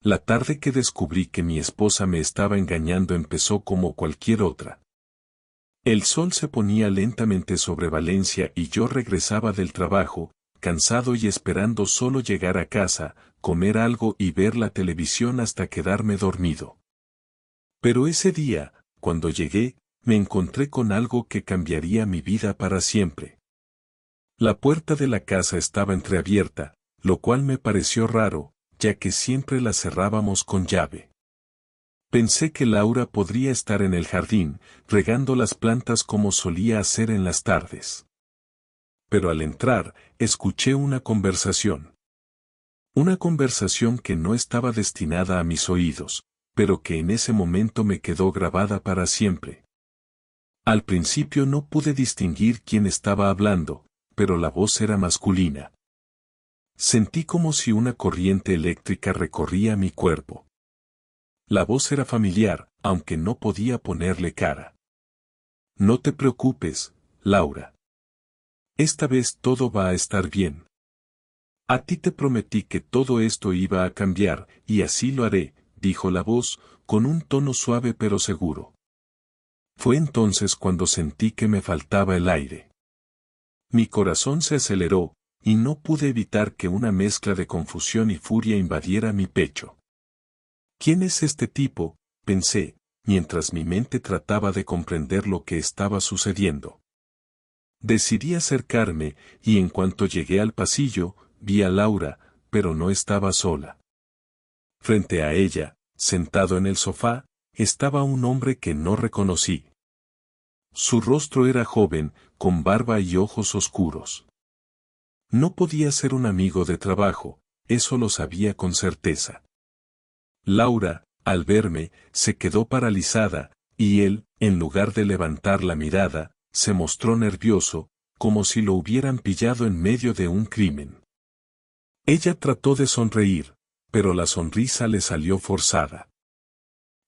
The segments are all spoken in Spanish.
La tarde que descubrí que mi esposa me estaba engañando empezó como cualquier otra. El sol se ponía lentamente sobre Valencia y yo regresaba del trabajo, cansado y esperando solo llegar a casa, comer algo y ver la televisión hasta quedarme dormido. Pero ese día, cuando llegué, me encontré con algo que cambiaría mi vida para siempre. La puerta de la casa estaba entreabierta, lo cual me pareció raro, ya que siempre la cerrábamos con llave. Pensé que Laura podría estar en el jardín, regando las plantas como solía hacer en las tardes. Pero al entrar, escuché una conversación. Una conversación que no estaba destinada a mis oídos, pero que en ese momento me quedó grabada para siempre. Al principio no pude distinguir quién estaba hablando, pero la voz era masculina. Sentí como si una corriente eléctrica recorría mi cuerpo. La voz era familiar, aunque no podía ponerle cara. No te preocupes, Laura. Esta vez todo va a estar bien. A ti te prometí que todo esto iba a cambiar, y así lo haré, dijo la voz, con un tono suave pero seguro. Fue entonces cuando sentí que me faltaba el aire. Mi corazón se aceleró, y no pude evitar que una mezcla de confusión y furia invadiera mi pecho. ¿Quién es este tipo?, pensé, mientras mi mente trataba de comprender lo que estaba sucediendo. Decidí acercarme, y en cuanto llegué al pasillo, vi a Laura, pero no estaba sola. Frente a ella, sentado en el sofá, estaba un hombre que no reconocí. Su rostro era joven, con barba y ojos oscuros. No podía ser un amigo de trabajo, eso lo sabía con certeza. Laura, al verme, se quedó paralizada, y él, en lugar de levantar la mirada, se mostró nervioso, como si lo hubieran pillado en medio de un crimen. Ella trató de sonreír, pero la sonrisa le salió forzada.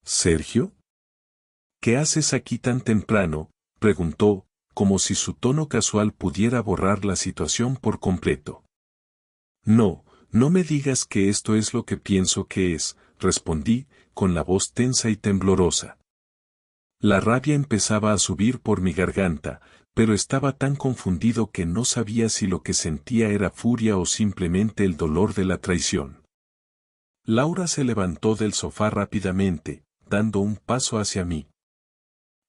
¿Sergio? ¿Qué haces aquí tan temprano?, preguntó, como si su tono casual pudiera borrar la situación por completo. No, no me digas que esto es lo que pienso que es, respondí, con la voz tensa y temblorosa. La rabia empezaba a subir por mi garganta, pero estaba tan confundido que no sabía si lo que sentía era furia o simplemente el dolor de la traición. Laura se levantó del sofá rápidamente, dando un paso hacia mí.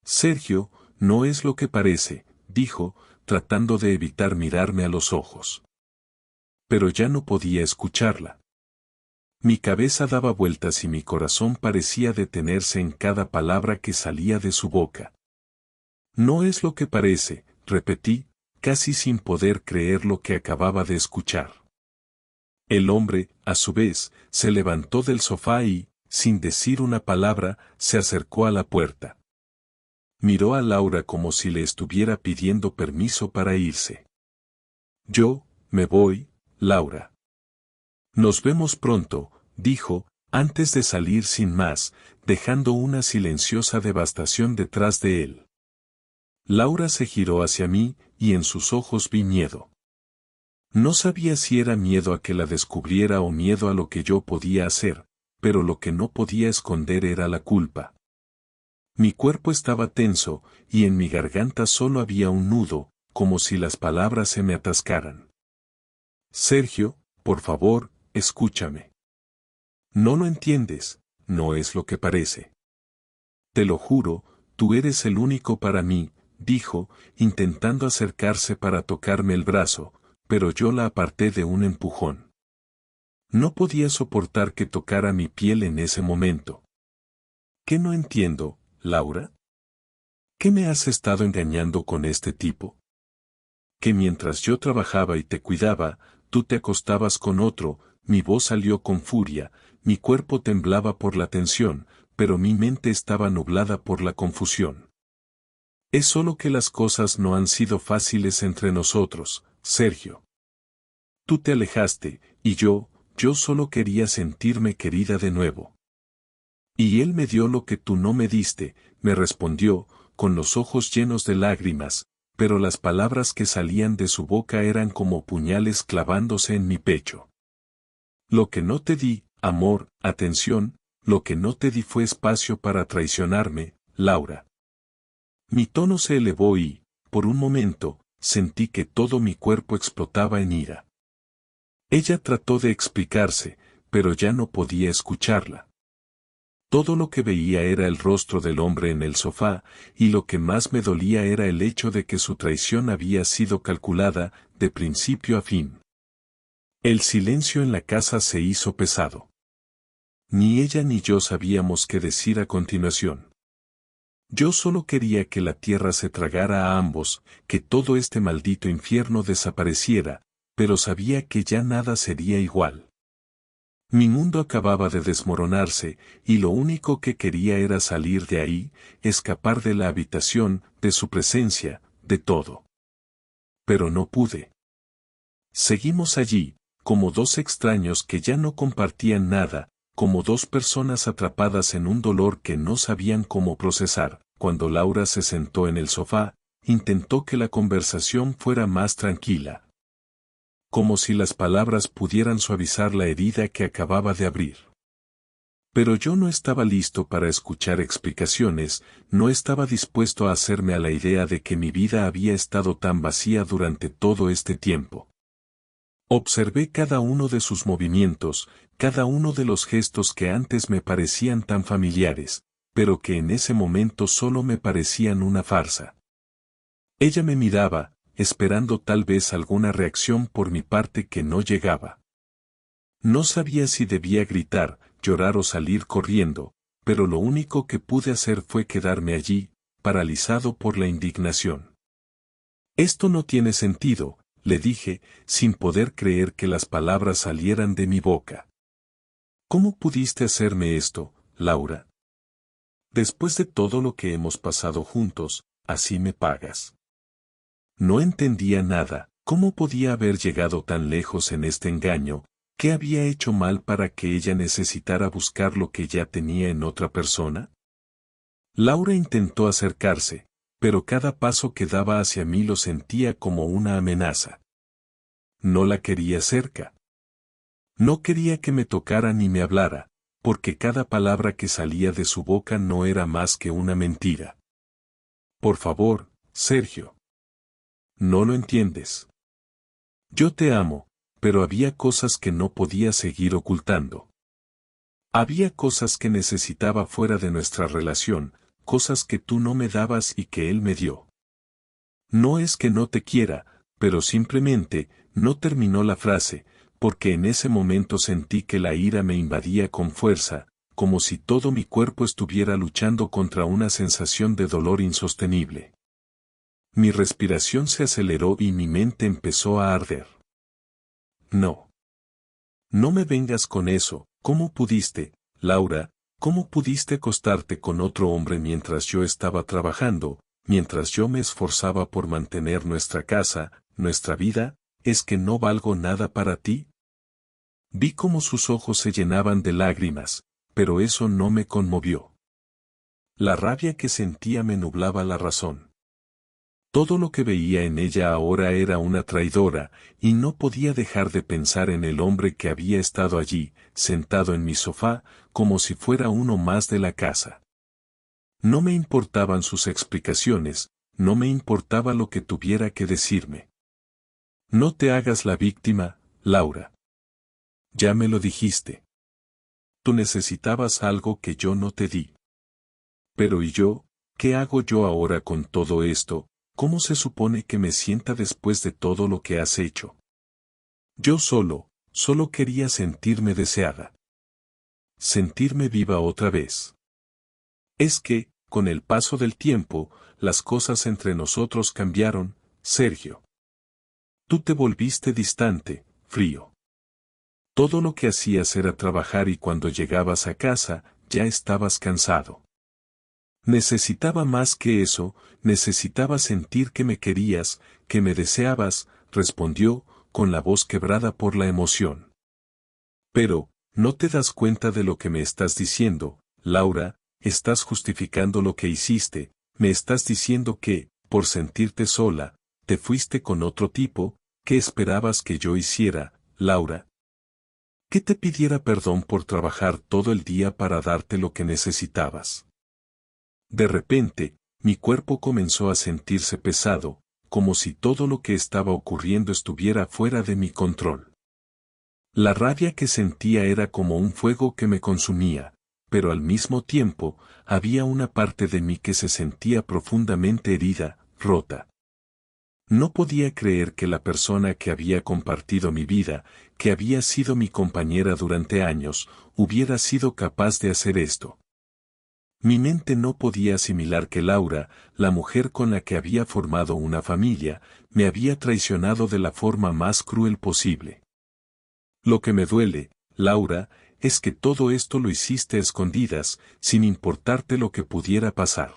Sergio, no es lo que parece, dijo, tratando de evitar mirarme a los ojos. Pero ya no podía escucharla. Mi cabeza daba vueltas y mi corazón parecía detenerse en cada palabra que salía de su boca. No es lo que parece, repetí, casi sin poder creer lo que acababa de escuchar. El hombre, a su vez, se levantó del sofá y, sin decir una palabra, se acercó a la puerta. Miró a Laura como si le estuviera pidiendo permiso para irse. Yo, me voy, Laura. Nos vemos pronto, dijo, antes de salir sin más, dejando una silenciosa devastación detrás de él. Laura se giró hacia mí, y en sus ojos vi miedo. No sabía si era miedo a que la descubriera o miedo a lo que yo podía hacer, pero lo que no podía esconder era la culpa. Mi cuerpo estaba tenso, y en mi garganta solo había un nudo, como si las palabras se me atascaran. Sergio, por favor, escúchame. No lo entiendes, no es lo que parece. Te lo juro, tú eres el único para mí, dijo, intentando acercarse para tocarme el brazo, pero yo la aparté de un empujón. No podía soportar que tocara mi piel en ese momento. ¿Qué no entiendo, Laura? ¿Qué me has estado engañando con este tipo? Que mientras yo trabajaba y te cuidaba, tú te acostabas con otro. Mi voz salió con furia, mi cuerpo temblaba por la tensión, pero mi mente estaba nublada por la confusión. Es solo que las cosas no han sido fáciles entre nosotros, Sergio. Tú te alejaste, y yo solo quería sentirme querida de nuevo. Y él me dio lo que tú no me diste, me respondió, con los ojos llenos de lágrimas, pero las palabras que salían de su boca eran como puñales clavándose en mi pecho. Lo que no te di, amor, atención, lo que no te di fue espacio para traicionarme, Laura. Mi tono se elevó y, por un momento, sentí que todo mi cuerpo explotaba en ira. Ella trató de explicarse, pero ya no podía escucharla. Todo lo que veía era el rostro del hombre en el sofá, y lo que más me dolía era el hecho de que su traición había sido calculada, de principio a fin. El silencio en la casa se hizo pesado. Ni ella ni yo sabíamos qué decir a continuación. Yo solo quería que la tierra se tragara a ambos, que todo este maldito infierno desapareciera, pero sabía que ya nada sería igual. Mi mundo acababa de desmoronarse, y lo único que quería era salir de ahí, escapar de la habitación, de su presencia, de todo. Pero no pude. Seguimos allí, como dos extraños que ya no compartían nada, como dos personas atrapadas en un dolor que no sabían cómo procesar. Cuando Laura se sentó en el sofá, intentó que la conversación fuera más tranquila. Como si las palabras pudieran suavizar la herida que acababa de abrir. Pero yo no estaba listo para escuchar explicaciones, no estaba dispuesto a hacerme a la idea de que mi vida había estado tan vacía durante todo este tiempo. Observé cada uno de sus movimientos, cada uno de los gestos que antes me parecían tan familiares, pero que en ese momento solo me parecían una farsa. Ella me miraba, esperando tal vez alguna reacción por mi parte que no llegaba. No sabía si debía gritar, llorar o salir corriendo, pero lo único que pude hacer fue quedarme allí, paralizado por la indignación. Esto no tiene sentido, le dije, sin poder creer que las palabras salieran de mi boca. ¿Cómo pudiste hacerme esto, Laura? Después de todo lo que hemos pasado juntos, así me pagas. No entendía nada, ¿cómo podía haber llegado tan lejos en este engaño? ¿Qué había hecho mal para que ella necesitara buscar lo que ya tenía en otra persona? Laura intentó acercarse, pero cada paso que daba hacia mí lo sentía como una amenaza. No la quería cerca. No quería que me tocara ni me hablara, porque cada palabra que salía de su boca no era más que una mentira. Por favor, Sergio. No lo entiendes. Yo te amo, pero había cosas que no podía seguir ocultando. Había cosas que necesitaba fuera de nuestra relación, cosas que tú no me dabas y que él me dio. No es que no te quiera, pero simplemente, no terminó la frase, porque en ese momento sentí que la ira me invadía con fuerza, como si todo mi cuerpo estuviera luchando contra una sensación de dolor insostenible. Mi respiración se aceleró y mi mente empezó a arder. No. No me vengas con eso, ¿cómo pudiste, Laura? ¿Cómo pudiste acostarte con otro hombre mientras yo estaba trabajando, mientras yo me esforzaba por mantener nuestra casa, nuestra vida? ¿Es que no valgo nada para ti? Vi cómo sus ojos se llenaban de lágrimas, pero eso no me conmovió. La rabia que sentía me nublaba la razón. Todo lo que veía en ella ahora era una traidora, y no podía dejar de pensar en el hombre que había estado allí, sentado en mi sofá, como si fuera uno más de la casa. No me importaban sus explicaciones, no me importaba lo que tuviera que decirme. No te hagas la víctima, Laura. Ya me lo dijiste. Tú necesitabas algo que yo no te di. Pero ¿y yo? ¿Qué hago yo ahora con todo esto? ¿Cómo se supone que me sienta después de todo lo que has hecho? Yo solo quería sentirme deseada. Sentirme viva otra vez. Es que, con el paso del tiempo, las cosas entre nosotros cambiaron, Sergio. Tú te volviste distante, frío. Todo lo que hacías era trabajar y cuando llegabas a casa, ya estabas cansado. Necesitaba más que eso, necesitaba sentir que me querías, que me deseabas, respondió, con la voz quebrada por la emoción. Pero, ¿no te das cuenta de lo que me estás diciendo, Laura? Estás justificando lo que hiciste, me estás diciendo que, por sentirte sola, te fuiste con otro tipo. ¿Qué esperabas que yo hiciera, Laura? Que te pidiera perdón por trabajar todo el día para darte lo que necesitabas. De repente, mi cuerpo comenzó a sentirse pesado, como si todo lo que estaba ocurriendo estuviera fuera de mi control. La rabia que sentía era como un fuego que me consumía, pero al mismo tiempo, había una parte de mí que se sentía profundamente herida, rota. No podía creer que la persona que había compartido mi vida, que había sido mi compañera durante años, hubiera sido capaz de hacer esto. Mi mente no podía asimilar que Laura, la mujer con la que había formado una familia, me había traicionado de la forma más cruel posible. Lo que me duele, Laura, es que todo esto lo hiciste a escondidas, sin importarte lo que pudiera pasar.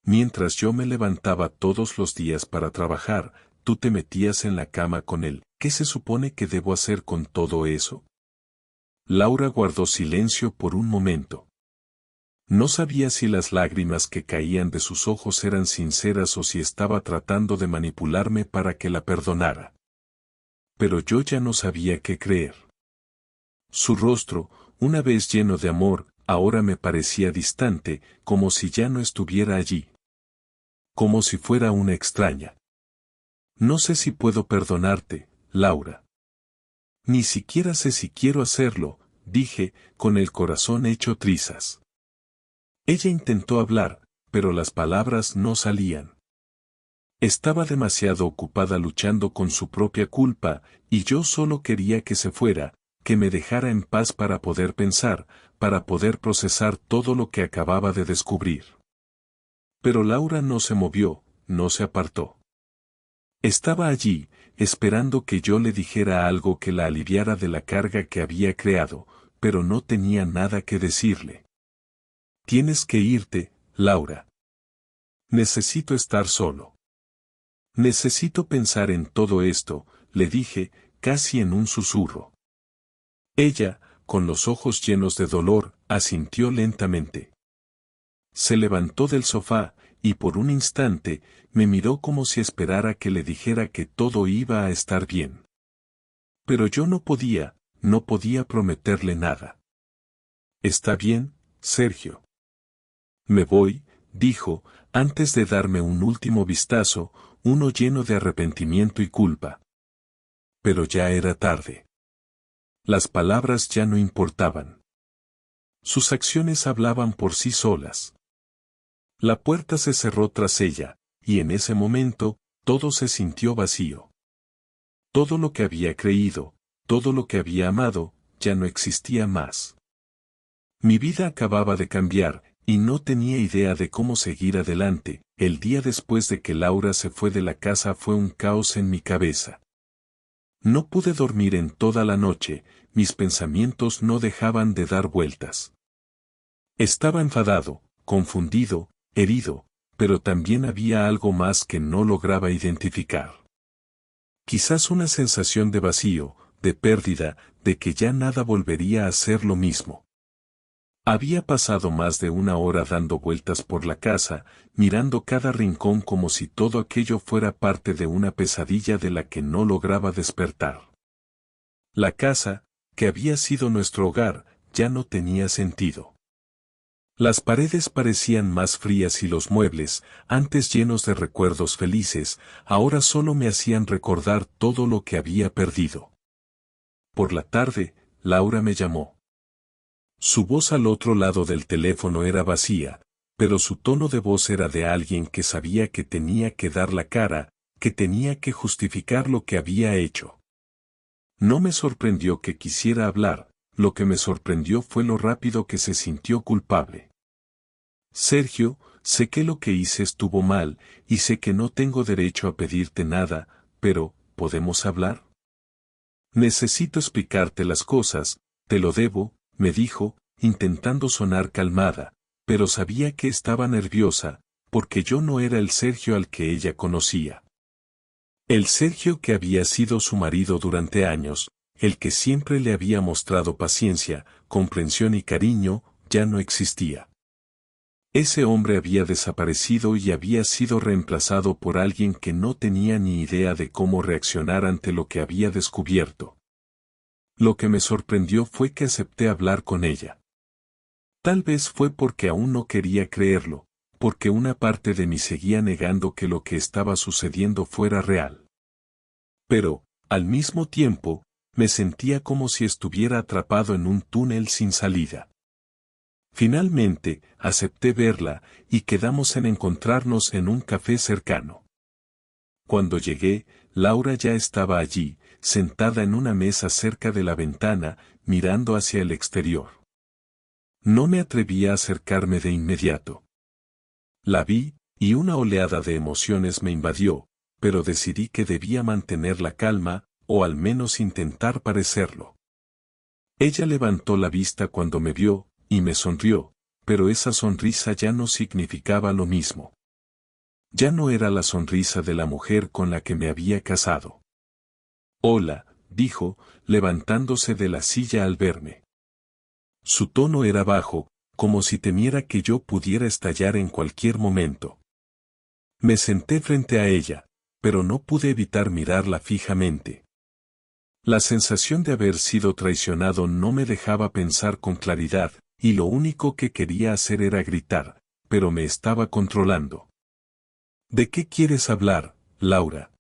Mientras yo me levantaba todos los días para trabajar, tú te metías en la cama con él. ¿Qué se supone que debo hacer con todo eso? Laura guardó silencio por un momento. No sabía si las lágrimas que caían de sus ojos eran sinceras o si estaba tratando de manipularme para que la perdonara. Pero yo ya no sabía qué creer. Su rostro, una vez lleno de amor, ahora me parecía distante, como si ya no estuviera allí. Como si fuera una extraña. No sé si puedo perdonarte, Laura. Ni siquiera sé si quiero hacerlo, dije, con el corazón hecho trizas. Ella intentó hablar, pero las palabras no salían. Estaba demasiado ocupada luchando con su propia culpa, y yo solo quería que se fuera, que me dejara en paz para poder pensar, para poder procesar todo lo que acababa de descubrir. Pero Laura no se movió, no se apartó. Estaba allí, esperando que yo le dijera algo que la aliviara de la carga que había creado, pero no tenía nada que decirle. Tienes que irte, Laura. Necesito estar solo. Necesito pensar en todo esto, le dije, casi en un susurro. Ella, con los ojos llenos de dolor, asintió lentamente. Se levantó del sofá, y por un instante, me miró como si esperara que le dijera que todo iba a estar bien. Pero yo no podía prometerle nada. Está bien, Sergio. Me voy, dijo, antes de darme un último vistazo, uno lleno de arrepentimiento y culpa. Pero ya era tarde. Las palabras ya no importaban. Sus acciones hablaban por sí solas. La puerta se cerró tras ella, y en ese momento, todo se sintió vacío. Todo lo que había creído, todo lo que había amado, ya no existía más. Mi vida acababa de cambiar, y no tenía idea de cómo seguir adelante. El día después de que Laura se fue de la casa fue un caos en mi cabeza. No pude dormir en toda la noche, mis pensamientos no dejaban de dar vueltas. Estaba enfadado, confundido, herido, pero también había algo más que no lograba identificar. Quizás una sensación de vacío, de pérdida, de que ya nada volvería a ser lo mismo. Había pasado más de una hora dando vueltas por la casa, mirando cada rincón como si todo aquello fuera parte de una pesadilla de la que no lograba despertar. La casa, que había sido nuestro hogar, ya no tenía sentido. Las paredes parecían más frías y los muebles, antes llenos de recuerdos felices, ahora solo me hacían recordar todo lo que había perdido. Por la tarde, Laura me llamó. Su voz al otro lado del teléfono era vacía, pero su tono de voz era de alguien que sabía que tenía que dar la cara, que tenía que justificar lo que había hecho. No me sorprendió que quisiera hablar, lo que me sorprendió fue lo rápido que se sintió culpable. Sergio, sé que lo que hice estuvo mal, y sé que no tengo derecho a pedirte nada, pero, ¿podemos hablar? Necesito explicarte las cosas, te lo debo, me dijo, intentando sonar calmada, pero sabía que estaba nerviosa, porque yo no era el Sergio al que ella conocía. El Sergio que había sido su marido durante años, el que siempre le había mostrado paciencia, comprensión y cariño, ya no existía. Ese hombre había desaparecido y había sido reemplazado por alguien que no tenía ni idea de cómo reaccionar ante lo que había descubierto. Lo que me sorprendió fue que acepté hablar con ella. Tal vez fue porque aún no quería creerlo, porque una parte de mí seguía negando que lo que estaba sucediendo fuera real. Pero, al mismo tiempo, me sentía como si estuviera atrapado en un túnel sin salida. Finalmente, acepté verla, y quedamos en encontrarnos en un café cercano. Cuando llegué, Laura ya estaba allí, sentada en una mesa cerca de la ventana, mirando hacia el exterior. No me atreví a acercarme de inmediato. La vi, y una oleada de emociones me invadió, pero decidí que debía mantener la calma, o al menos intentar parecerlo. Ella levantó la vista cuando me vio, y me sonrió, pero esa sonrisa ya no significaba lo mismo. Ya no era la sonrisa de la mujer con la que me había casado. Hola, dijo, levantándose de la silla al verme. Su tono era bajo, como si temiera que yo pudiera estallar en cualquier momento. Me senté frente a ella, pero no pude evitar mirarla fijamente. La sensación de haber sido traicionado no me dejaba pensar con claridad, y lo único que quería hacer era gritar, pero me estaba controlando. ¿De qué quieres hablar, Laura?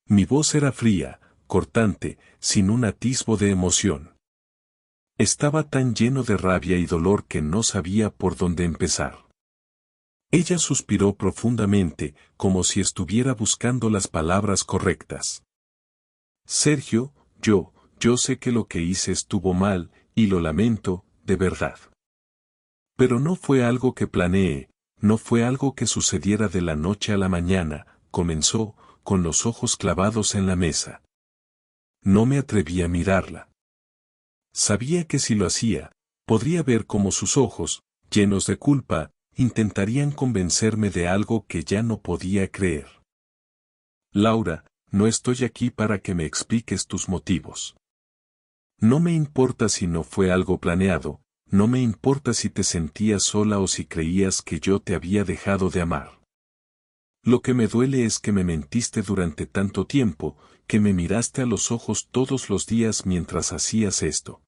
Mi voz era fría, cortante, sin un atisbo de emoción. Estaba tan lleno de rabia y dolor que no sabía por dónde empezar. Ella suspiró profundamente, como si estuviera buscando las palabras correctas. Sergio, yo sé que lo que hice estuvo mal, y lo lamento, de verdad. Pero no fue algo que planeé, no fue algo que sucediera de la noche a la mañana, comenzó, con los ojos clavados en la mesa. No me atreví a mirarla. Sabía que si lo hacía, podría ver cómo sus ojos, llenos de culpa, intentarían convencerme de algo que ya no podía creer. Laura, no estoy aquí para que me expliques tus motivos. No me importa si no fue algo planeado, no me importa si te sentías sola o si creías que yo te había dejado de amar. Lo que me duele es que me mentiste durante tanto tiempo, que me miraste a los ojos todos los días mientras hacías esto.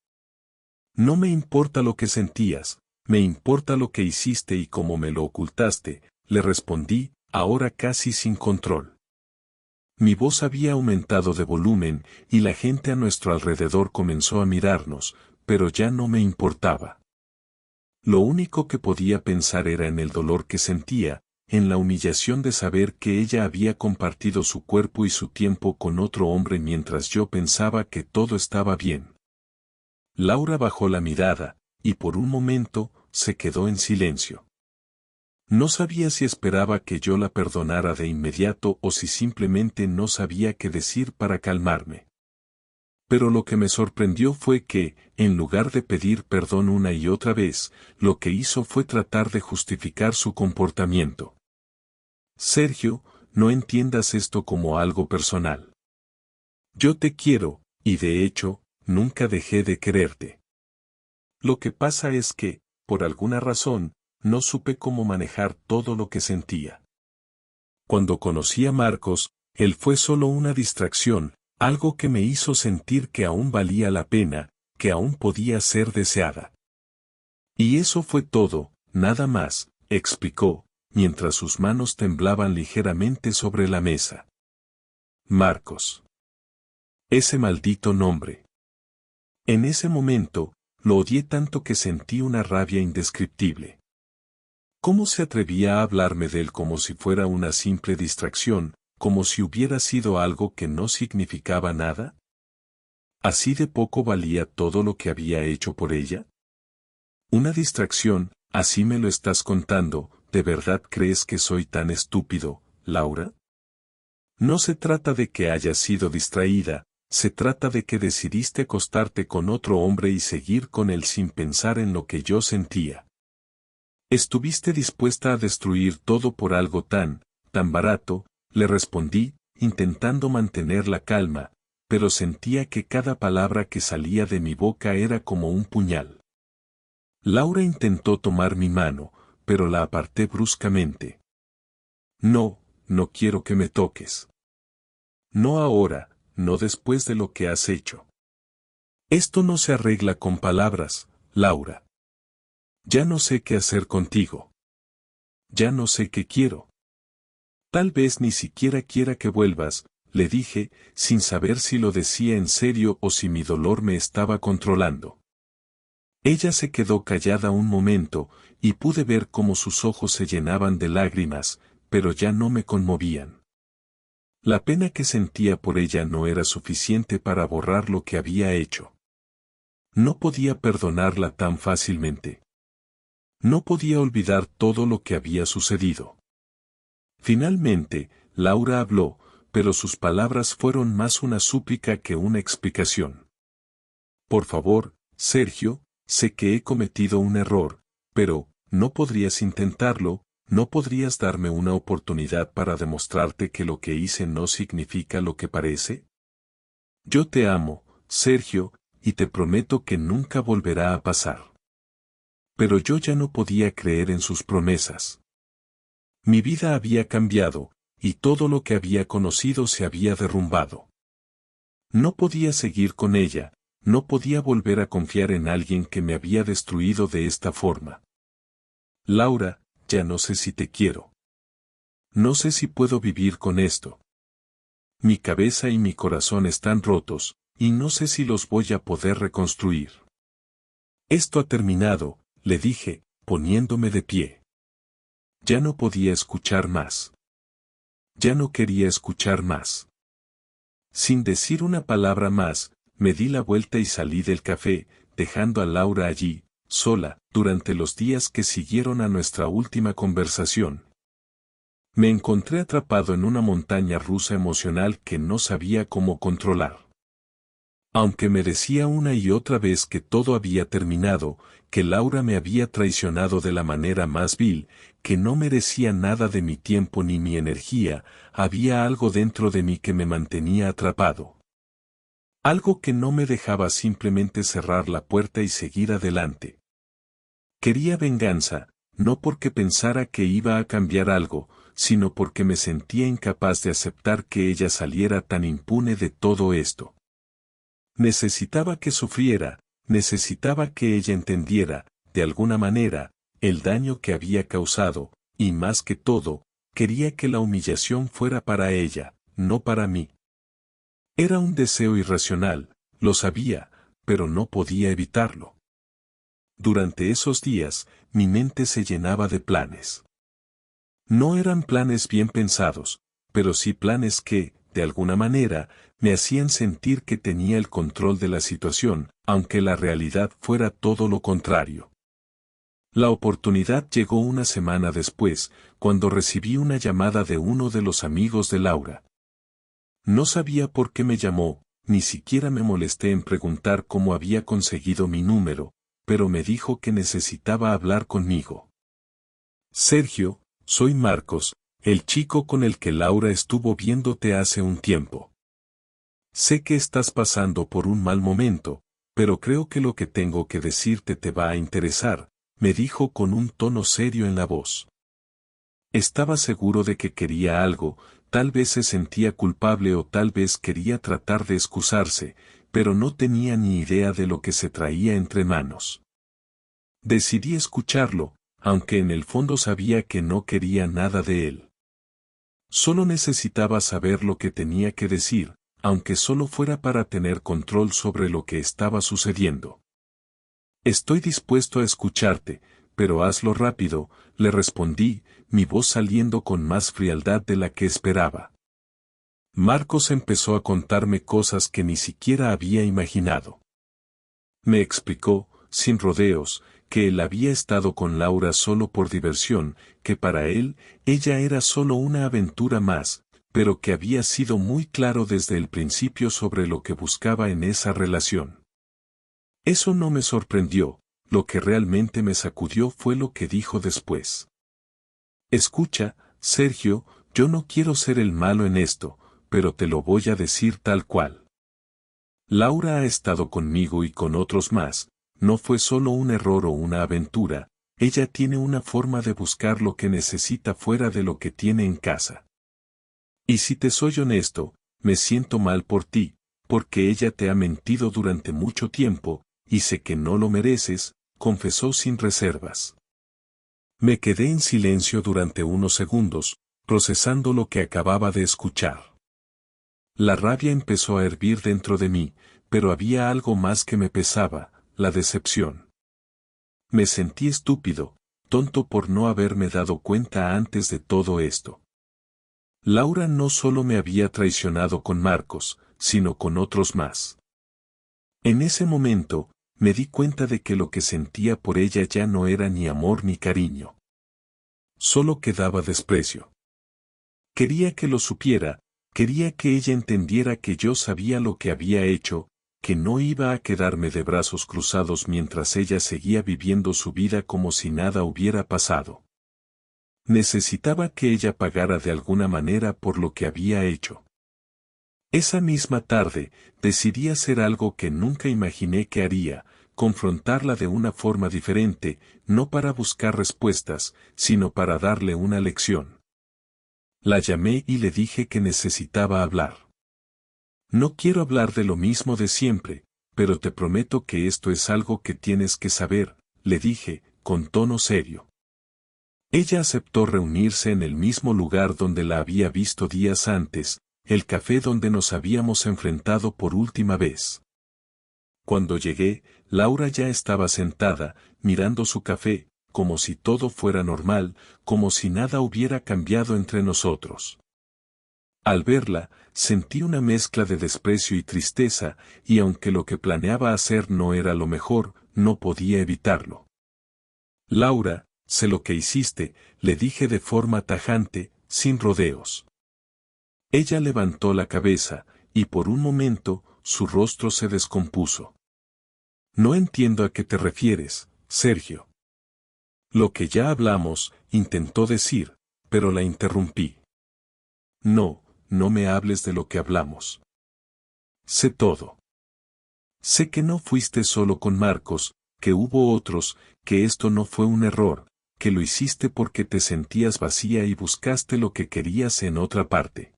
No me importa lo que sentías, me importa lo que hiciste y cómo me lo ocultaste, le respondí, ahora casi sin control. Mi voz había aumentado de volumen, y la gente a nuestro alrededor comenzó a mirarnos, pero ya no me importaba. Lo único que podía pensar era en el dolor que sentía, en la humillación de saber que ella había compartido su cuerpo y su tiempo con otro hombre mientras yo pensaba que todo estaba bien. Laura bajó la mirada, y por un momento, se quedó en silencio. No sabía si esperaba que yo la perdonara de inmediato o si simplemente no sabía qué decir para calmarme. Pero lo que me sorprendió fue que, en lugar de pedir perdón una y otra vez, lo que hizo fue tratar de justificar su comportamiento. Sergio, no entiendas esto como algo personal. Yo te quiero, y de hecho, nunca dejé de quererte. Lo que pasa es que, por alguna razón, no supe cómo manejar todo lo que sentía. Cuando conocí a Marcos, él fue solo una distracción, algo que me hizo sentir que aún valía la pena, que aún podía ser deseada. Y eso fue todo, nada más, explicó, mientras sus manos temblaban ligeramente sobre la mesa. Marcos. Ese maldito nombre. En ese momento, lo odié tanto que sentí una rabia indescriptible. ¿Cómo se atrevía a hablarme de él como si fuera una simple distracción, como si hubiera sido algo que no significaba nada? ¿Así de poco valía todo lo que había hecho por ella? Una distracción, así me lo estás contando, ¿de verdad crees que soy tan estúpido, Laura? No se trata de que hayas sido distraída, se trata de que decidiste acostarte con otro hombre y seguir con él sin pensar en lo que yo sentía. Estuviste dispuesta a destruir todo por algo tan barato, le respondí, intentando mantener la calma, pero sentía que cada palabra que salía de mi boca era como un puñal. Laura intentó tomar mi mano, pero la aparté bruscamente. No, no quiero que me toques. No ahora, no después de lo que has hecho. Esto no se arregla con palabras, Laura. Ya no sé qué hacer contigo. Ya no sé qué quiero. Tal vez ni siquiera quiera que vuelvas, le dije, sin saber si lo decía en serio o si mi dolor me estaba controlando. Ella se quedó callada un momento, y pude ver cómo sus ojos se llenaban de lágrimas, pero ya no me conmovían. La pena que sentía por ella no era suficiente para borrar lo que había hecho. No podía perdonarla tan fácilmente. No podía olvidar todo lo que había sucedido. Finalmente, Laura habló, pero sus palabras fueron más una súplica que una explicación. Por favor, Sergio, sé que he cometido un error, pero, ¿no podrías intentarlo? ¿No podrías darme una oportunidad para demostrarte que lo que hice no significa lo que parece? Yo te amo, Sergio, y te prometo que nunca volverá a pasar. Pero yo ya no podía creer en sus promesas. Mi vida había cambiado, y todo lo que había conocido se había derrumbado. No podía seguir con ella, no podía volver a confiar en alguien que me había destruido de esta forma. Laura, ya no sé si te quiero. No sé si puedo vivir con esto. Mi cabeza y mi corazón están rotos, y no sé si los voy a poder reconstruir. Esto ha terminado, le dije, poniéndome de pie. Ya no podía escuchar más. Ya no quería escuchar más. Sin decir una palabra más, me di la vuelta y salí del café, dejando a Laura allí, sola, durante los días que siguieron a nuestra última conversación. Me encontré atrapado en una montaña rusa emocional que no sabía cómo controlar. Aunque me decía una y otra vez que todo había terminado, que Laura me había traicionado de la manera más vil, que no merecía nada de mi tiempo ni mi energía, había algo dentro de mí que me mantenía atrapado. Algo que no me dejaba simplemente cerrar la puerta y seguir adelante. Quería venganza, no porque pensara que iba a cambiar algo, sino porque me sentía incapaz de aceptar que ella saliera tan impune de todo esto. Necesitaba que sufriera, necesitaba que ella entendiera, de alguna manera, el daño que había causado, y más que todo, quería que la humillación fuera para ella, no para mí. Era un deseo irracional, lo sabía, pero no podía evitarlo. Durante esos días, mi mente se llenaba de planes. No eran planes bien pensados, pero sí planes que, de alguna manera, me hacían sentir que tenía el control de la situación, aunque la realidad fuera todo lo contrario. La oportunidad llegó una semana después, cuando recibí una llamada de uno de los amigos de Laura. No sabía por qué me llamó, ni siquiera me molesté en preguntar cómo había conseguido mi número, pero me dijo que necesitaba hablar conmigo. Sergio, soy Marcos, el chico con el que Laura estuvo viéndote hace un tiempo. Sé que estás pasando por un mal momento, pero creo que lo que tengo que decirte te va a interesar, me dijo con un tono serio en la voz. Estaba seguro de que quería algo, tal vez se sentía culpable o tal vez quería tratar de excusarse, pero no tenía ni idea de lo que se traía entre manos. Decidí escucharlo, aunque en el fondo sabía que no quería nada de él. Solo necesitaba saber lo que tenía que decir, aunque solo fuera para tener control sobre lo que estaba sucediendo. Estoy dispuesto a escucharte, pero hazlo rápido, le respondí, mi voz saliendo con más frialdad de la que esperaba. Marcos empezó a contarme cosas que ni siquiera había imaginado. Me explicó, sin rodeos, que él había estado con Laura solo por diversión, que para él, ella era solo una aventura más, pero que había sido muy claro desde el principio sobre lo que buscaba en esa relación. Eso no me sorprendió, lo que realmente me sacudió fue lo que dijo después. Escucha, Sergio, yo no quiero ser el malo en esto, pero te lo voy a decir tal cual. Laura ha estado conmigo y con otros más, no fue solo un error o una aventura, ella tiene una forma de buscar lo que necesita fuera de lo que tiene en casa. Y si te soy honesto, me siento mal por ti, porque ella te ha mentido durante mucho tiempo, y sé que no lo mereces, confesó sin reservas. Me quedé en silencio durante unos segundos, procesando lo que acababa de escuchar. La rabia empezó a hervir dentro de mí, pero había algo más que me pesaba, la decepción. Me sentí estúpido, tonto por no haberme dado cuenta antes de todo esto. Laura no solo me había traicionado con Marcos, sino con otros más. En ese momento, me di cuenta de que lo que sentía por ella ya no era ni amor ni cariño. Solo quedaba desprecio. Quería que lo supiera, quería que ella entendiera que yo sabía lo que había hecho, que no iba a quedarme de brazos cruzados mientras ella seguía viviendo su vida como si nada hubiera pasado. Necesitaba que ella pagara de alguna manera por lo que había hecho. Esa misma tarde, decidí hacer algo que nunca imaginé que haría, confrontarla de una forma diferente, no para buscar respuestas, sino para darle una lección. La llamé y le dije que necesitaba hablar. No quiero hablar de lo mismo de siempre, pero te prometo que esto es algo que tienes que saber, le dije, con tono serio. Ella aceptó reunirse en el mismo lugar donde la había visto días antes, el café donde nos habíamos enfrentado por última vez. Cuando llegué, Laura ya estaba sentada, mirando su café, como si todo fuera normal, como si nada hubiera cambiado entre nosotros. Al verla, sentí una mezcla de desprecio y tristeza, y aunque lo que planeaba hacer no era lo mejor, no podía evitarlo. Laura, sé lo que hiciste, le dije de forma tajante, sin rodeos. Ella levantó la cabeza, y por un momento, su rostro se descompuso. No entiendo a qué te refieres, Sergio. Lo que ya hablamos, intentó decir, pero la interrumpí. No, no me hables de lo que hablamos. Sé todo. Sé que no fuiste solo con Marcos, que hubo otros, que esto no fue un error, que lo hiciste porque te sentías vacía y buscaste lo que querías en otra parte.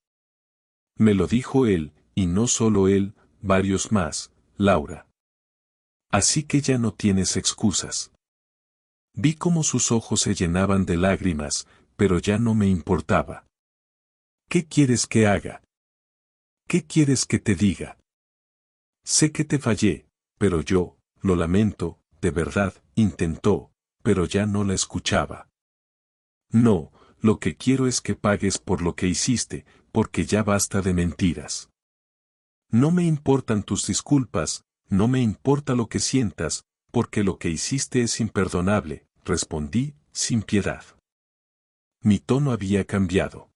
Me lo dijo él, y no solo él, varios más, Laura. Así que ya no tienes excusas. Vi cómo sus ojos se llenaban de lágrimas, pero ya no me importaba. ¿Qué quieres que haga? ¿Qué quieres que te diga? Sé que te fallé, pero yo, lo lamento, de verdad, intentó, pero ya no la escuchaba. No, lo que quiero es que pagues por lo que hiciste, porque ya basta de mentiras. No me importan tus disculpas, no me importa lo que sientas, porque lo que hiciste es imperdonable, respondí, sin piedad. Mi tono había cambiado.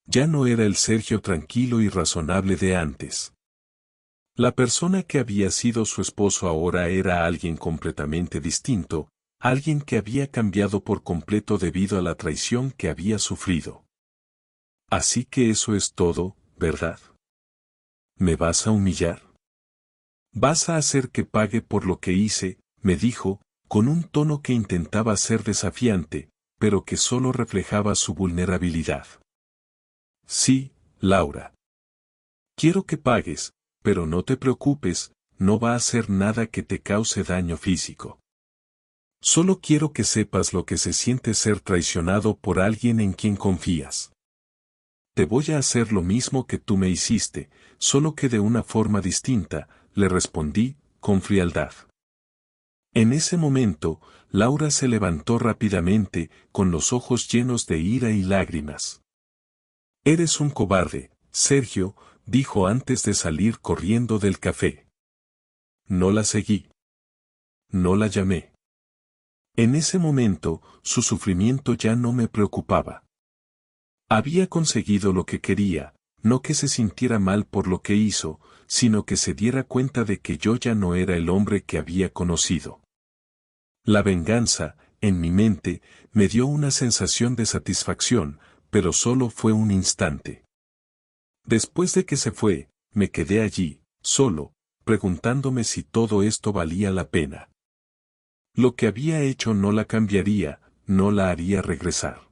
Ya no era el Sergio tranquilo y razonable de antes. La persona que había sido su esposo ahora era alguien completamente distinto, alguien que había cambiado por completo debido a la traición que había sufrido. Así que eso es todo, ¿verdad? ¿Me vas a humillar? ¿Vas a hacer que pague por lo que hice?, me dijo, con un tono que intentaba ser desafiante, pero que solo reflejaba su vulnerabilidad. Sí, Laura. Quiero que pagues, pero no te preocupes, no va a hacer nada que te cause daño físico. Solo quiero que sepas lo que se siente ser traicionado por alguien en quien confías. Te voy a hacer lo mismo que tú me hiciste, solo que de una forma distinta, le respondí, con frialdad. En ese momento, Laura se levantó rápidamente, con los ojos llenos de ira y lágrimas. Eres un cobarde, Sergio, dijo antes de salir corriendo del café. No la seguí. No la llamé. En ese momento, su sufrimiento ya no me preocupaba. Había conseguido lo que quería, no que se sintiera mal por lo que hizo, sino que se diera cuenta de que yo ya no era el hombre que había conocido. La venganza, en mi mente, me dio una sensación de satisfacción, pero solo fue un instante. Después de que se fue, me quedé allí, solo, preguntándome si todo esto valía la pena. Lo que había hecho no la cambiaría, no la haría regresar.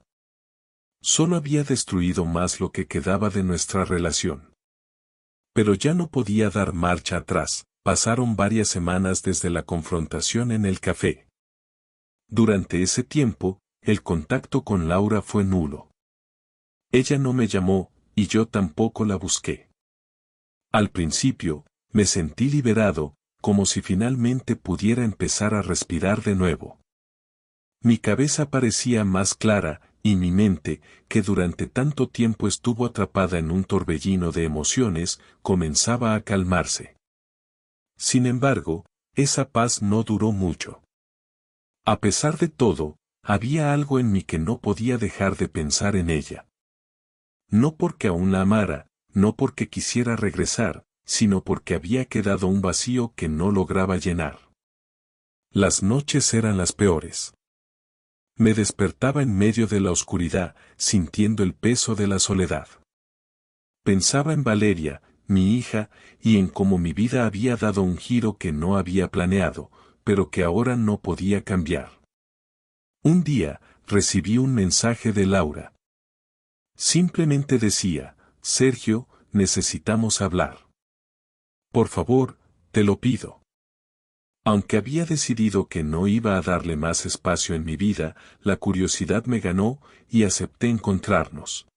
Solo había destruido más lo que quedaba de nuestra relación. Pero ya no podía dar marcha atrás. Pasaron varias semanas desde la confrontación en el café. Durante ese tiempo, el contacto con Laura fue nulo. Ella no me llamó, y yo tampoco la busqué. Al principio, me sentí liberado, como si finalmente pudiera empezar a respirar de nuevo. Mi cabeza parecía más clara, y mi mente, que durante tanto tiempo estuvo atrapada en un torbellino de emociones, comenzaba a calmarse. Sin embargo, esa paz no duró mucho. A pesar de todo, había algo en mí que no podía dejar de pensar en ella. No porque aún la amara, no porque quisiera regresar, sino porque había quedado un vacío que no lograba llenar. Las noches eran las peores. Me despertaba en medio de la oscuridad, sintiendo el peso de la soledad. Pensaba en Valeria, mi hija, y en cómo mi vida había dado un giro que no había planeado, pero que ahora no podía cambiar. Un día, recibí un mensaje de Laura. Simplemente decía, Sergio, necesitamos hablar. Por favor, te lo pido. Aunque había decidido que no iba a darle más espacio en mi vida, la curiosidad me ganó y acepté encontrarnos.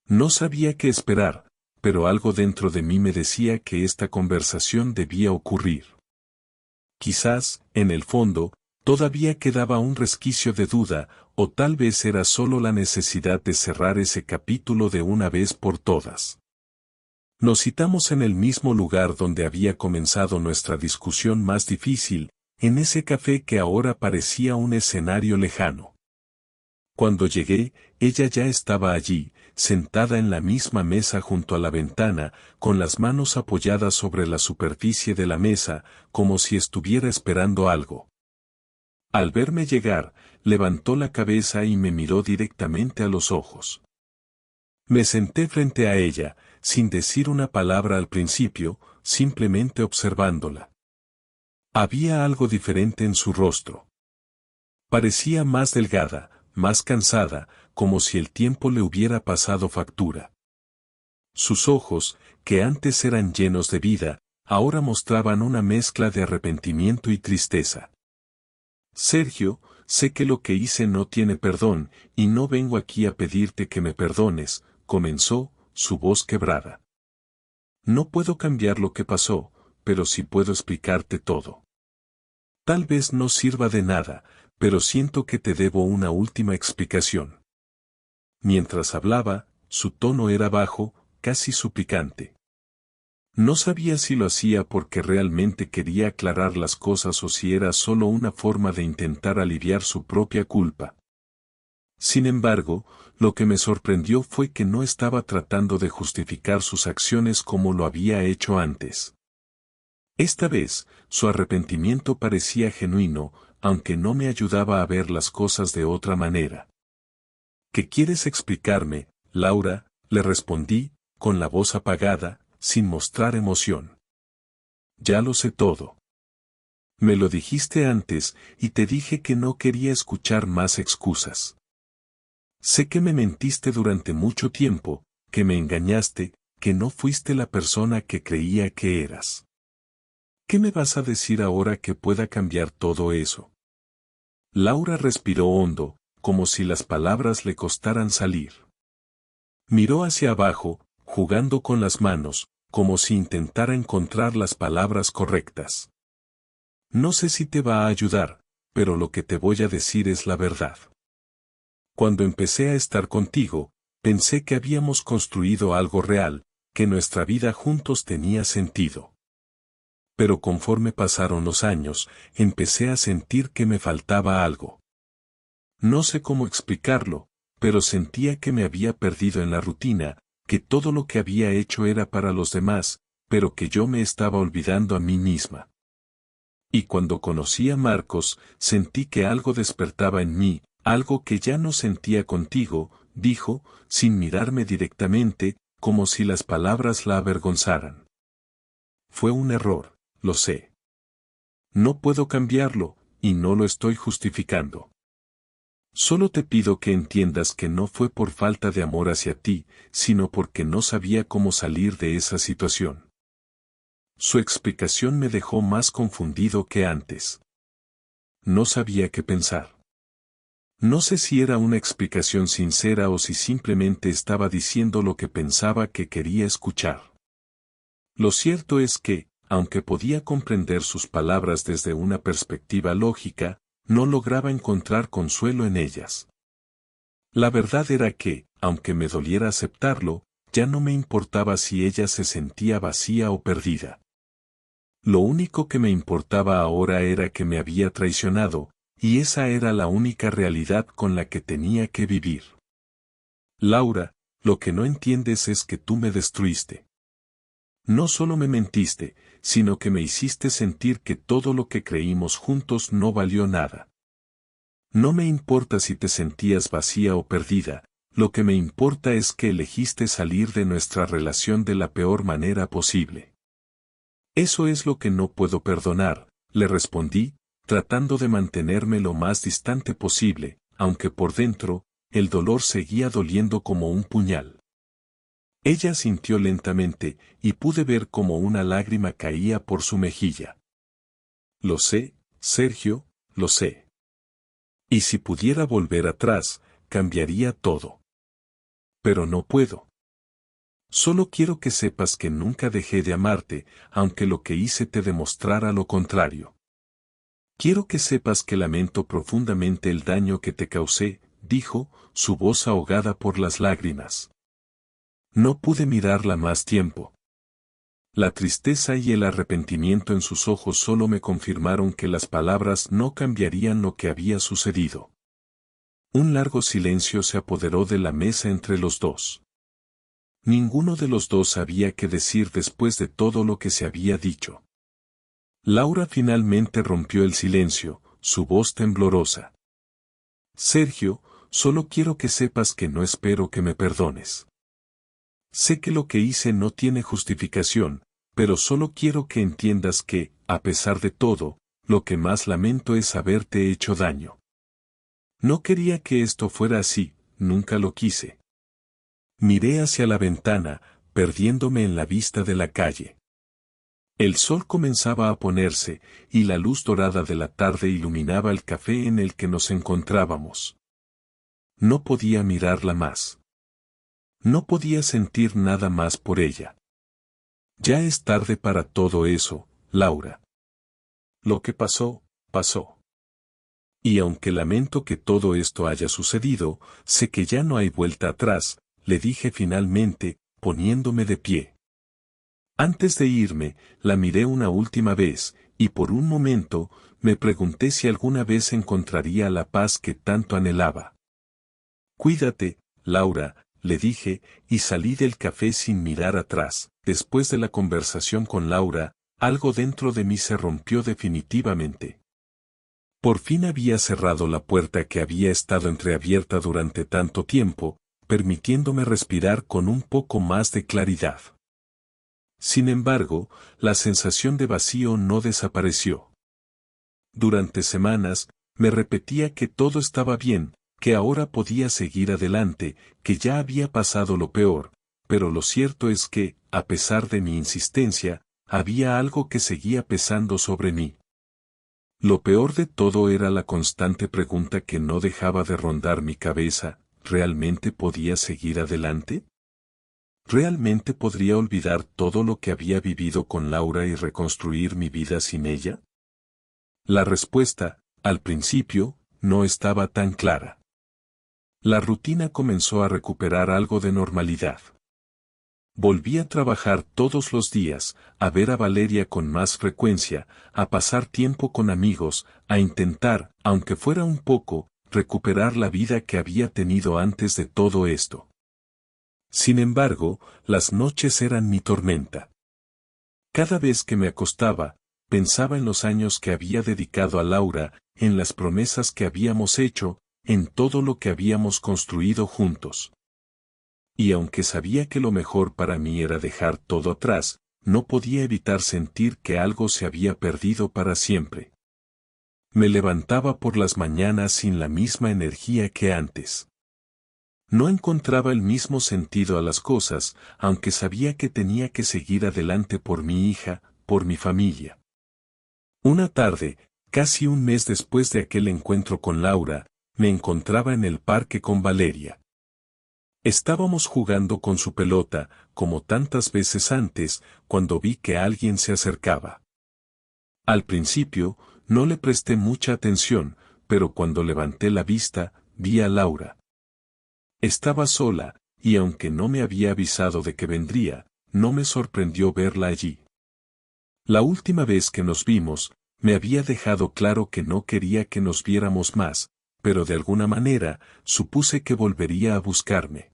No sabía qué esperar, pero algo dentro de mí me decía que esta conversación debía ocurrir. Quizás, en el fondo, todavía quedaba un resquicio de duda, o tal vez era solo la necesidad de cerrar ese capítulo de una vez por todas. Nos citamos en el mismo lugar donde había comenzado nuestra discusión más difícil, en ese café que ahora parecía un escenario lejano. Cuando llegué, ella ya estaba allí, sentada en la misma mesa junto a la ventana, con las manos apoyadas sobre la superficie de la mesa, como si estuviera esperando algo. Al verme llegar, levantó la cabeza y me miró directamente a los ojos. Me senté frente a ella, sin decir una palabra al principio, simplemente observándola. Había algo diferente en su rostro. Parecía más delgada, más cansada, como si el tiempo le hubiera pasado factura. Sus ojos, que antes eran llenos de vida, ahora mostraban una mezcla de arrepentimiento y tristeza. Sergio, sé que lo que hice no tiene perdón, y no vengo aquí a pedirte que me perdones, comenzó, su voz quebrada. No puedo cambiar lo que pasó, pero sí puedo explicarte todo. Tal vez no sirva de nada, pero siento que te debo una última explicación. Mientras hablaba, su tono era bajo, casi suplicante. No sabía si lo hacía porque realmente quería aclarar las cosas o si era solo una forma de intentar aliviar su propia culpa. Sin embargo, lo que me sorprendió fue que no estaba tratando de justificar sus acciones como lo había hecho antes. Esta vez, su arrepentimiento parecía genuino, aunque no me ayudaba a ver las cosas de otra manera. ¿Qué quieres explicarme, Laura?, le respondí, con la voz apagada, sin mostrar emoción. Ya lo sé todo. Me lo dijiste antes, y te dije que no quería escuchar más excusas. Sé que me mentiste durante mucho tiempo, que me engañaste, que no fuiste la persona que creía que eras. ¿Qué me vas a decir ahora que pueda cambiar todo eso? Laura respiró hondo, como si las palabras le costaran salir. Miró hacia abajo, jugando con las manos, como si intentara encontrar las palabras correctas. No sé si te va a ayudar, pero lo que te voy a decir es la verdad. Cuando empecé a estar contigo, pensé que habíamos construido algo real, que nuestra vida juntos tenía sentido. Pero conforme pasaron los años, empecé a sentir que me faltaba algo. No sé cómo explicarlo, pero sentía que me había perdido en la rutina, que todo lo que había hecho era para los demás, pero que yo me estaba olvidando a mí misma. Y cuando conocí a Marcos, sentí que algo despertaba en mí, algo que ya no sentía contigo, dijo, sin mirarme directamente, como si las palabras la avergonzaran. Fue un error, lo sé. No puedo cambiarlo, y no lo estoy justificando. Solo te pido que entiendas que no fue por falta de amor hacia ti, sino porque no sabía cómo salir de esa situación. Su explicación me dejó más confundido que antes. No sabía qué pensar. No sé si era una explicación sincera o si simplemente estaba diciendo lo que pensaba que quería escuchar. Lo cierto es que, aunque podía comprender sus palabras desde una perspectiva lógica, no lograba encontrar consuelo en ellas. La verdad era que, aunque me doliera aceptarlo, ya no me importaba si ella se sentía vacía o perdida. Lo único que me importaba ahora era que me había traicionado, y esa era la única realidad con la que tenía que vivir. Laura, lo que no entiendes es que tú me destruiste. No solo me mentiste, sino que me hiciste sentir que todo lo que creímos juntos no valió nada. No me importa si te sentías vacía o perdida, lo que me importa es que elegiste salir de nuestra relación de la peor manera posible. Eso es lo que no puedo perdonar, le respondí, tratando de mantenerme lo más distante posible, aunque por dentro, el dolor seguía doliendo como un puñal. Ella sintió lentamente, y pude ver cómo una lágrima caía por su mejilla. Lo sé, Sergio, lo sé. Y si pudiera volver atrás, cambiaría todo. Pero no puedo. Solo quiero que sepas que nunca dejé de amarte, aunque lo que hice te demostrara lo contrario. Quiero que sepas que lamento profundamente el daño que te causé, dijo, su voz ahogada por las lágrimas. No pude mirarla más tiempo. La tristeza y el arrepentimiento en sus ojos solo me confirmaron que las palabras no cambiarían lo que había sucedido. Un largo silencio se apoderó de la mesa entre los dos. Ninguno de los dos sabía qué decir después de todo lo que se había dicho. Laura finalmente rompió el silencio, su voz temblorosa. Sergio, solo quiero que sepas que no espero que me perdones. Sé que lo que hice no tiene justificación, pero solo quiero que entiendas que, a pesar de todo, lo que más lamento es haberte hecho daño. No quería que esto fuera así, nunca lo quise. Miré hacia la ventana, perdiéndome en la vista de la calle. El sol comenzaba a ponerse, y la luz dorada de la tarde iluminaba el café en el que nos encontrábamos. No podía mirarla más. No podía sentir nada más por ella. Ya es tarde para todo eso, Laura. Lo que pasó, pasó. Y aunque lamento que todo esto haya sucedido, sé que ya no hay vuelta atrás, le dije finalmente, poniéndome de pie. Antes de irme, la miré una última vez, y por un momento, me pregunté si alguna vez encontraría la paz que tanto anhelaba. Cuídate, Laura, le dije, y salí del café sin mirar atrás. Después de la conversación con Laura, algo dentro de mí se rompió definitivamente. Por fin había cerrado la puerta que había estado entreabierta durante tanto tiempo, permitiéndome respirar con un poco más de claridad. Sin embargo, la sensación de vacío no desapareció. Durante semanas, me repetía que todo estaba bien, que ahora podía seguir adelante, que ya había pasado lo peor, pero lo cierto es que, a pesar de mi insistencia, había algo que seguía pesando sobre mí. Lo peor de todo era la constante pregunta que no dejaba de rondar mi cabeza, ¿realmente podía seguir adelante? ¿Realmente podría olvidar todo lo que había vivido con Laura y reconstruir mi vida sin ella? La respuesta, al principio, no estaba tan clara. La rutina comenzó a recuperar algo de normalidad. Volví a trabajar todos los días, a ver a Valeria con más frecuencia, a pasar tiempo con amigos, a intentar, aunque fuera un poco, recuperar la vida que había tenido antes de todo esto. Sin embargo, las noches eran mi tormenta. Cada vez que me acostaba, pensaba en los años que había dedicado a Laura, en las promesas que habíamos hecho, en todo lo que habíamos construido juntos. Y aunque sabía que lo mejor para mí era dejar todo atrás, no podía evitar sentir que algo se había perdido para siempre. Me levantaba por las mañanas sin la misma energía que antes. No encontraba el mismo sentido a las cosas, aunque sabía que tenía que seguir adelante por mi hija, por mi familia. Una tarde, casi un mes después de aquel encuentro con Laura, me encontraba en el parque con Valeria. Estábamos jugando con su pelota, como tantas veces antes, cuando vi que alguien se acercaba. Al principio, no le presté mucha atención, pero cuando levanté la vista, vi a Laura. Estaba sola, y aunque no me había avisado de que vendría, no me sorprendió verla allí. La última vez que nos vimos, me había dejado claro que no quería que nos viéramos más, pero de alguna manera, supuse que volvería a buscarme.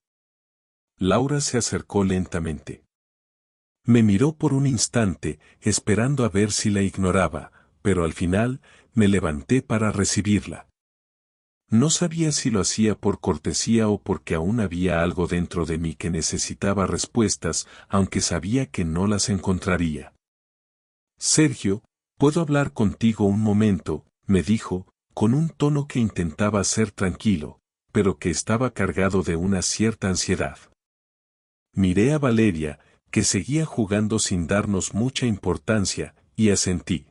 Laura se acercó lentamente. Me miró por un instante, esperando a ver si la ignoraba, pero al final, me levanté para recibirla. No sabía si lo hacía por cortesía o porque aún había algo dentro de mí que necesitaba respuestas, aunque sabía que no las encontraría. Sergio, ¿puedo hablar contigo un momento?, me dijo, con un tono que intentaba ser tranquilo, pero que estaba cargado de una cierta ansiedad. Miré a Valeria, que seguía jugando sin darnos mucha importancia, y asentí.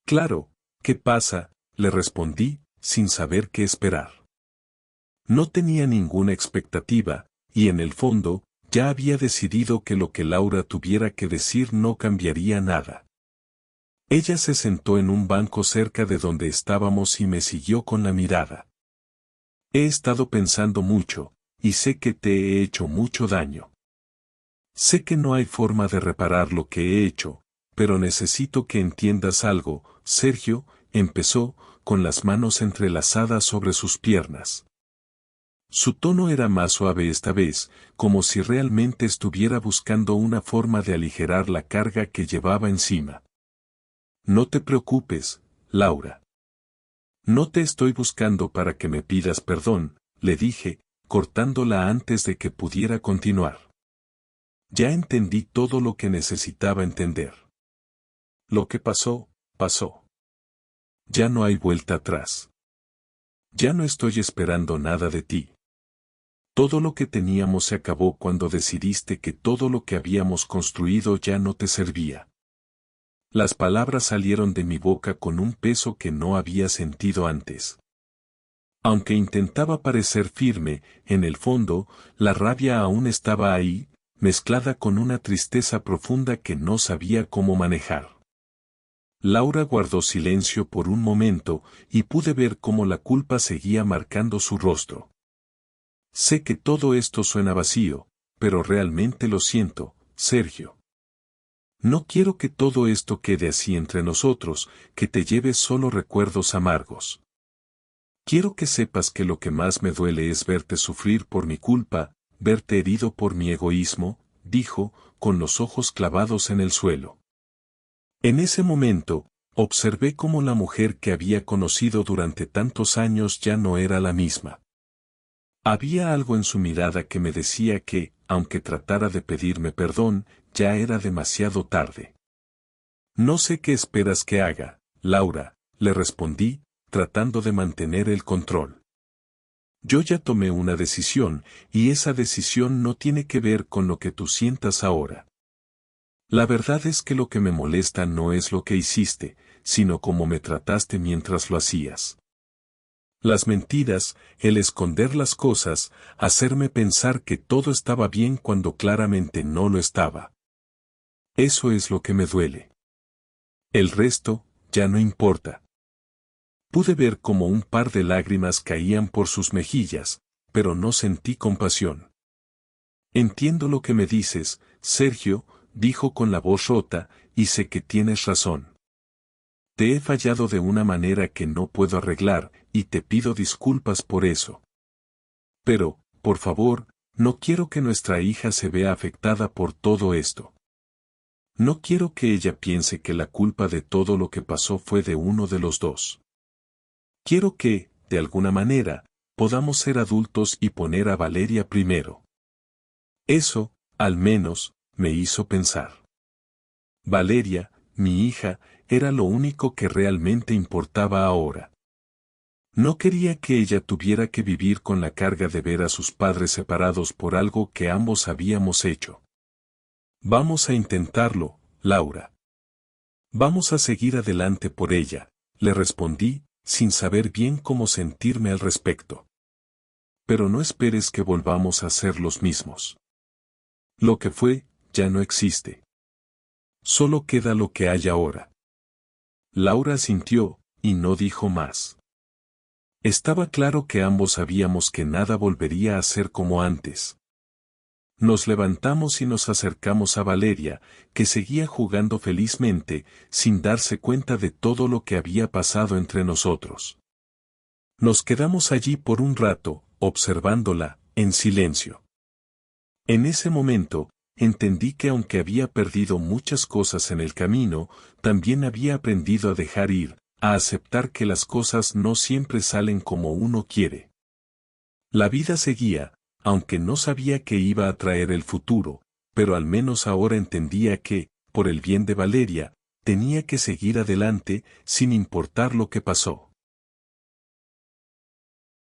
Claro, ¿qué pasa?, le respondí, sin saber qué esperar. No tenía ninguna expectativa, y en el fondo, ya había decidido que lo que Laura tuviera que decir no cambiaría nada. Ella se sentó en un banco cerca de donde estábamos y me siguió con la mirada. He estado pensando mucho, y sé que te he hecho mucho daño. Sé que no hay forma de reparar lo que he hecho, pero necesito que entiendas algo, Sergio, empezó, con las manos entrelazadas sobre sus piernas. Su tono era más suave esta vez, como si realmente estuviera buscando una forma de aligerar la carga que llevaba encima. No te preocupes, Laura. No te estoy buscando para que me pidas perdón, le dije, cortándola antes de que pudiera continuar. Ya entendí todo lo que necesitaba entender. Lo que pasó, pasó. Ya no hay vuelta atrás. Ya no estoy esperando nada de ti. Todo lo que teníamos se acabó cuando decidiste que todo lo que habíamos construido ya no te servía. Las palabras salieron de mi boca con un peso que no había sentido antes. Aunque intentaba parecer firme, en el fondo, la rabia aún estaba ahí, mezclada con una tristeza profunda que no sabía cómo manejar. Laura guardó silencio por un momento, y pude ver cómo la culpa seguía marcando su rostro. Sé que todo esto suena vacío, pero realmente lo siento, Sergio. No quiero que todo esto quede así entre nosotros, que te lleves solo recuerdos amargos. Quiero que sepas que lo que más me duele es verte sufrir por mi culpa, verte herido por mi egoísmo, dijo, con los ojos clavados en el suelo. En ese momento, observé cómo la mujer que había conocido durante tantos años ya no era la misma. Había algo en su mirada que me decía que, aunque tratara de pedirme perdón, ya era demasiado tarde. No sé qué esperas que haga, Laura, le respondí, tratando de mantener el control. Yo ya tomé una decisión, y esa decisión no tiene que ver con lo que tú sientas ahora. La verdad es que lo que me molesta no es lo que hiciste, sino cómo me trataste mientras lo hacías. Las mentiras, el esconder las cosas, hacerme pensar que todo estaba bien cuando claramente no lo estaba. Eso es lo que me duele. El resto, ya no importa. Pude ver cómo un par de lágrimas caían por sus mejillas, pero no sentí compasión. Entiendo lo que me dices, Sergio, dijo con la voz rota, y sé que tienes razón. Te he fallado de una manera que no puedo arreglar, y te pido disculpas por eso. Pero, por favor, no quiero que nuestra hija se vea afectada por todo esto. No quiero que ella piense que la culpa de todo lo que pasó fue de uno de los dos. Quiero que, de alguna manera, podamos ser adultos y poner a Valeria primero. Eso, al menos, me hizo pensar. Valeria, mi hija, era lo único que realmente importaba ahora. No quería que ella tuviera que vivir con la carga de ver a sus padres separados por algo que ambos habíamos hecho. Vamos a intentarlo, Laura. Vamos a seguir adelante por ella, le respondí, sin saber bien cómo sentirme al respecto. Pero no esperes que volvamos a ser los mismos. Lo que fue, ya no existe. Solo queda lo que hay ahora. Laura asintió, y no dijo más. Estaba claro que ambos sabíamos que nada volvería a ser como antes. Nos levantamos y nos acercamos a Valeria, que seguía jugando felizmente, sin darse cuenta de todo lo que había pasado entre nosotros. Nos quedamos allí por un rato, observándola, en silencio. En ese momento, entendí que aunque había perdido muchas cosas en el camino, también había aprendido a dejar ir, a aceptar que las cosas no siempre salen como uno quiere. La vida seguía, aunque no sabía qué iba a traer el futuro, pero al menos ahora entendía que, por el bien de Valeria, tenía que seguir adelante sin importar lo que pasó.